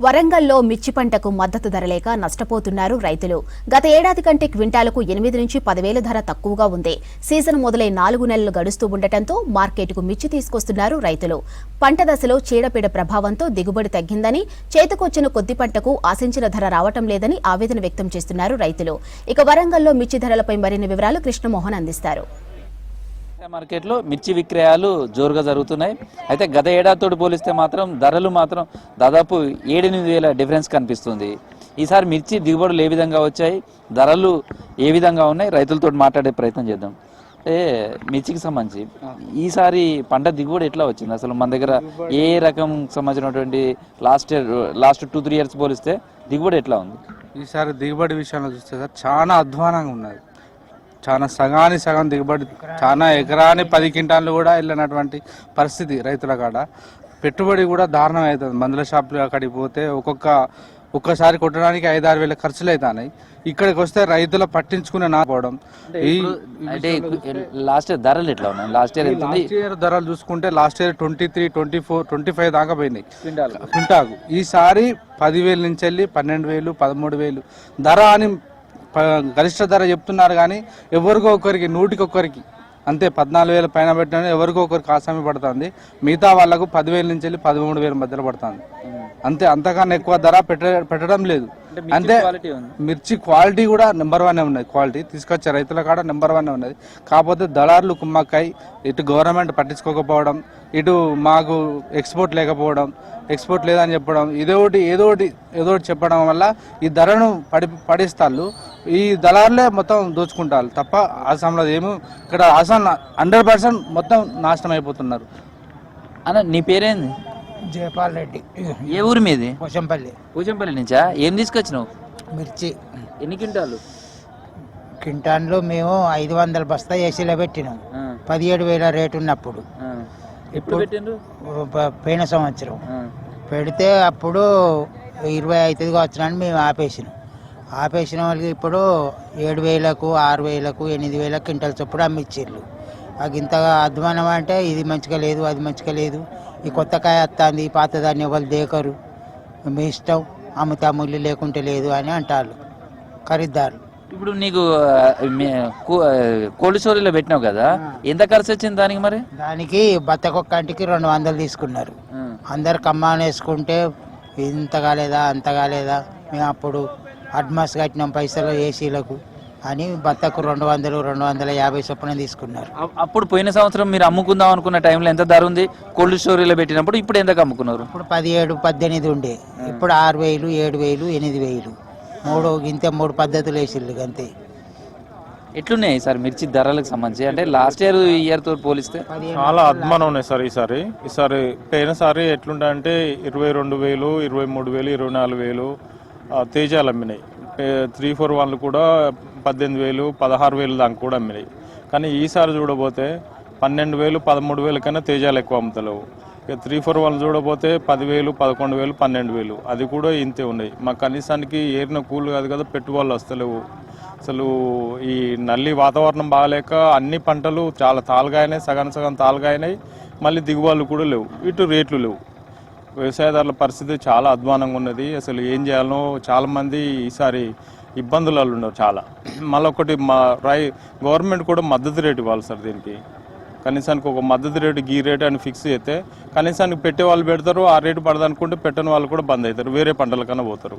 వరంగల్లో మిర్చి పంటకు మద్దతు ధర లేక నష్టపోతున్నారు రైతులు. గత ఏడాది కంటే క్వింటాలకు 8 నుంచి 10,000 ధర తక్కువగా ఉంది. సీజన్ మొదలై 4 నెలలు గడుస్తూ ఉండటంతో మార్కెట్కు మిర్చి తీసుకొస్తున్నారు రైతులు. పంట దశలో చీడపీడ ప్రభావంతో దిగుబడి తగ్గిందని, చేతికొచ్చిన కొద్ది పంటకు ఆశించిన ధర రావటం లేదని ఆవేదన వ్యక్తం చేస్తున్నారు రైతులు. ఇక వరంగల్లో మిర్చి ధరలపై మరిన్ని వివరాలు కృష్ణమోహన్ అందిస్తారు. మార్కెట్లో మిర్చి విక్రయాలు జోరుగా జరుగుతున్నాయి. అయితే గత ఏడాదితో పోలిస్తే మాత్రం ధరలు మాత్రం దాదాపు 7-8 వేల డిఫరెన్స్ కనిపిస్తుంది. ఈసారి మిర్చి దిగుబడులు ఏ విధంగా వచ్చాయి, ధరలు ఏ విధంగా ఉన్నాయి, రైతులతో మాట్లాడే ప్రయత్నం చేద్దాం. అంటే మిర్చికి సంబంధించి ఈసారి పంట దిగుబడి ఎట్లా వచ్చింది? అసలు మన దగ్గర ఏ రకం సంబంధించినటువంటి లాస్ట్ 2-3 ఇయర్స్ పోలిస్తే దిగుబడి ఎట్లా ఉంది? ఈసారి దిగుబడి విషయంలో చూస్తే సార్ చాలా అధ్వానంగా ఉన్నది. చాలా సగం దిగుబడి, చాలా ఎకరాని 10 క్వింటాలు కూడా వెళ్ళినటువంటి పరిస్థితి రైతుల కాడ. పెట్టుబడి కూడా దారుణం అవుతుంది. మందుల షాపులు అక్కడికి పోతే ఒక్కసారి కొట్టడానికి 5-6 వేల ఖర్చులు అవుతున్నాయి. ఇక్కడికి వస్తే రైతులు పట్టించుకునే నాపోవడం. లాస్ట్ ఇయర్ ధరలు ఎట్లా ఉన్నాయి? లాస్ట్ ఇయర్ ధరలు చూసుకుంటే లాస్ట్ ఇయర్ 23, 24, 25 దాకా పోయినాయి క్వింటాకు. ఈసారి 10,000 నుంచి వెళ్ళి 12,000, 13,000 ధర అని గరిష్ట ధర చెప్తున్నారు. కానీ ఎవరికో ఒకరికి 100కి అంతే 14,000 పైన పెట్టిన ఎవరికో ఒకరికి ఆసామి పడుతుంది. మిగతా వాళ్ళకు 10,000 నుంచి వెళ్ళి 13,000 మధ్యలో పడుతుంది అంతే. అంతకన్నా ఎక్కువ ధర పెట్టడం లేదు. అంటే మిర్చి క్వాలిటీ కూడా నెంబర్ 1 ఉన్నది. క్వాలిటీ తీసుకొచ్చే రైతుల కాడ నెంబర్ 1 ఉన్నది. కాకపోతే దళారులు కుమ్మక్కాయి, ఇటు గవర్నమెంట్ పట్టించుకోకపోవడం, ఇటు మాకు ఎక్స్పోర్ట్ లేకపోవడం, ఎక్స్పోర్ట్ లేదని చెప్పడం, ఏదో ఒకటి చెప్పడం వల్ల ఈ ధరను పడిస్తారు. ఈ దళారులే మొత్తం దోచుకుంటారు తప్ప ఆసాంలో ఏమో ఇక్కడ ఆసాం 100% మొత్తం నాశనం అయిపోతున్నారు. అన్న, నీ పేరేంది? జయపాల్ రెడ్డి. ఏ ఊరి మీది? పూచంపల్లి నుంచా? ఏం తీసుకొచ్చినావు? మిర్చి. ఎన్ని క్వింటాలు? క్వింటాన్లో మేము 500 బస్తా ఏసీలో పెట్టినాం. 17,000 రేటు ఉన్నప్పుడు. ఇప్పుడు పోయిన సంవత్సరం పెడితే అప్పుడు 25 వచ్చినాన్ని మేము ఆపేసిన వాళ్ళకి ఇప్పుడు 7,000, 6,000, 8,000 క్వింటల్ చొప్పుడు అమ్మిచ్చిర్రు. అది ఇంతగా అధ్వానం అంటే ఇది మంచిగా లేదు, అది మంచిగా లేదు, ఈ కొత్త కాయ వస్తుంది, పాతదాన్ని ఎవరు దేకరు, మీ ఇష్టం, అమ్ముతా ముళ్ళు లేకుంటే లేదు అని అంటారు ఖరీదారులు. ఇప్పుడు నీకు కోల్డ్ స్టోరేజ్లో పెట్టినావు కదా, ఎంత ఖర్చు వచ్చింది దానికి? మరి దానికి బత్తకొక్కంటికి 200 తీసుకున్నారు. అందరు కమ్మాన్ వేసుకుంటే ఇంత కాలేదా అంత కాలేదా, మేము అప్పుడు అడ్వాన్స్ కట్టినాం పైసలు ఏసీలకు అని బత్తకు 200, 250 చొప్పున తీసుకున్నారు. అప్పుడు పోయిన సంవత్సరం మీరు అమ్ముకుందాం అనుకున్న టైంలో ఎంత ధర ఉంది కోల్డ్ స్టోరేజ్లో పెట్టినప్పుడు? ఇప్పుడు ఎంతకు అమ్ముకున్నారు? ఇప్పుడు 17, 18 ఉండే, ఇప్పుడు 6,000, 7,000, 8,000 3 పద్ధతులు వేసిళ్ళు అంతే. ఎట్లున్నాయి సార్ మిర్చి ధరలకు సంబంధించి? అంటే లాస్ట్ ఇయర్ తో పోలిస్తే చాలా అద్మానం ఉన్నాయి సార్. ఈసారి పోయినసారి ఎట్లుంటా అంటే 22,000, 23,000, 24,000 తేజాలు అమ్మినాయి. 3-4 వాళ్ళు కూడా 18,000, 16,000 దాకా కూడా అమ్మినాయి. కానీ ఈసారి చూడబోతే 12,000, 13,000 కన్నా తేజాలు ఎక్కువ అమ్ముతలేవు. 3-4 వాళ్ళు చూడబోతే 10,000, 11,000, 12,000 అది కూడా ఇంతే ఉన్నాయి. మా కనీసానికి ఏరిన కూలు కాదు కదా, పెట్టుబడులు వస్తలేవు. అసలు ఈ నల్లి వాతావరణం బాగాలేక అన్ని పంటలు చాలా తాలుగాయినాయి, సగం తాలుగాయినాయి. మళ్ళీ దిగుబడులు కూడా లేవు, ఇటు రేట్లు లేవు. వ్యవసాయదారుల పరిస్థితి చాలా అధ్వానంగా ఉన్నది. అసలు ఏం చేయాలనో చాలామంది ఈసారి ఇబ్బందులలో ఉన్నారు చాలా. మళ్ళీ ఒకటి గవర్నమెంట్ కూడా మద్దతు రేటు ఇవ్వాలి సార్. దీనికి కనీసానికి ఒక మద్దతు రేటు, గీ రేటు అని ఫిక్స్ చేస్తే కనీసానికి పెట్టే వాళ్ళు పెడతారు. ఆ రేటు పడదనుకుంటే పెట్టని వాళ్ళు కూడా బంద్ అవుతారు, వేరే పంటల కన్నా పోతారు.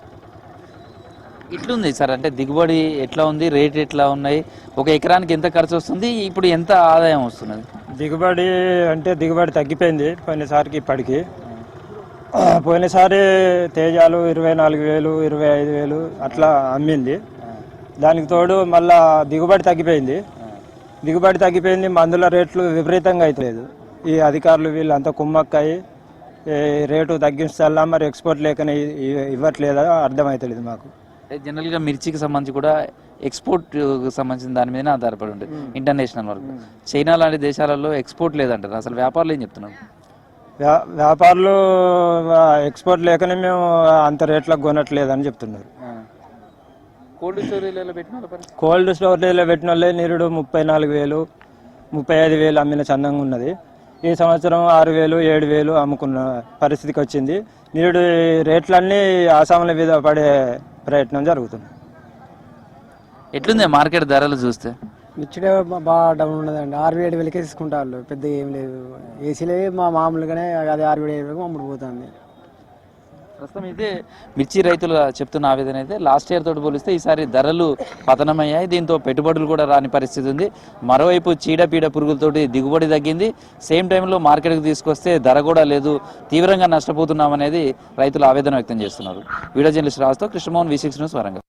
ఇట్లుంది సార్. అంటే దిగుబడి ఎట్లా ఉంది, రేట్ ఎట్లా ఉన్నాయి, ఒక ఎకరానికి ఎంత ఖర్చు వస్తుంది, ఇప్పుడు ఎంత ఆదాయం వస్తున్నది? దిగుబడి తగ్గిపోయింది పోయినసారికి ఇప్పటికి. పోయినసారి తేజాలు 24,000, 25,000 అట్లా అమ్మింది. దానికి తోడు మళ్ళా దిగుబడి తగ్గిపోయింది. మందుల రేట్లు విపరీతంగా అవుతలేదు. ఈ అధికారులు వీళ్ళంతా కుమ్మక్కాయి రేటు తగ్గించాలా, మరి ఎక్స్పోర్ట్ లేకనే ఇవ్వట్లేదా అర్థమవుతలేదు మాకు. జనరల్గా మిర్చికి సంబంధించి కూడా ఎక్స్పోర్ట్ సంబంధించిన దాని మీదనే ఆధారపడి ఉంటుంది ఇంటర్నేషనల్ వరకు. చైనా లాంటి దేశాలలో ఎక్స్పోర్ట్ లేదంటారు. అసలు వ్యాపారులు ఏం చెప్తున్నారు? వ్యాపారులు ఎక్స్పోర్ట్ లేకనే మేము అంత రేట్లకు కొనట్లేదని చెప్తున్నారు. కోల్డ్ స్టోరేజ్లో పెట్టిన వాళ్ళే నిరుడు 34,000, 35,000 అమ్మిన చందంగా ఉన్నది. ఈ సంవత్సరం 6,000, 7,000 అమ్ముకున్న పరిస్థితికి వచ్చింది. నేడు ఈ రేట్లన్నీ ఆసాముల మీద పడే ప్రయత్నం జరుగుతుంది. ఎట్లుంది మార్కెట్ ధరలు చూస్తే? మిర్చిడే బాగా డౌన్ ఉన్నదండి. 6-7 వేలకే తీసుకుంటారు, పెద్ద ఏం లేదు. ఏసీలే మామూలుగానే అది 6-7 వేలకు అమ్ముడు పోతుంది. ప్రస్తుతం అయితే మిర్చి రైతులు చెప్తున్న ఆవేదన అయితే లాస్ట్ ఇయర్ తోటి పోలిస్తే ఈసారి ధరలు పతనమయ్యాయి. దీంతో పెట్టుబడులు కూడా రాని పరిస్థితి ఉంది. మరోవైపు చీడపీడ పురుగులతోటి దిగుబడి తగ్గింది. సేమ్ టైంలో మార్కెట్కి తీసుకొస్తే ధర కూడా లేదు, తీవ్రంగా నష్టపోతున్నామనేది రైతులు ఆవేదన వ్యక్తం చేస్తున్నారు. వీడియో జర్నలిస్ట్ రాజుతో కృష్ణమోహన్, V6 న్యూస్, వరంగల్.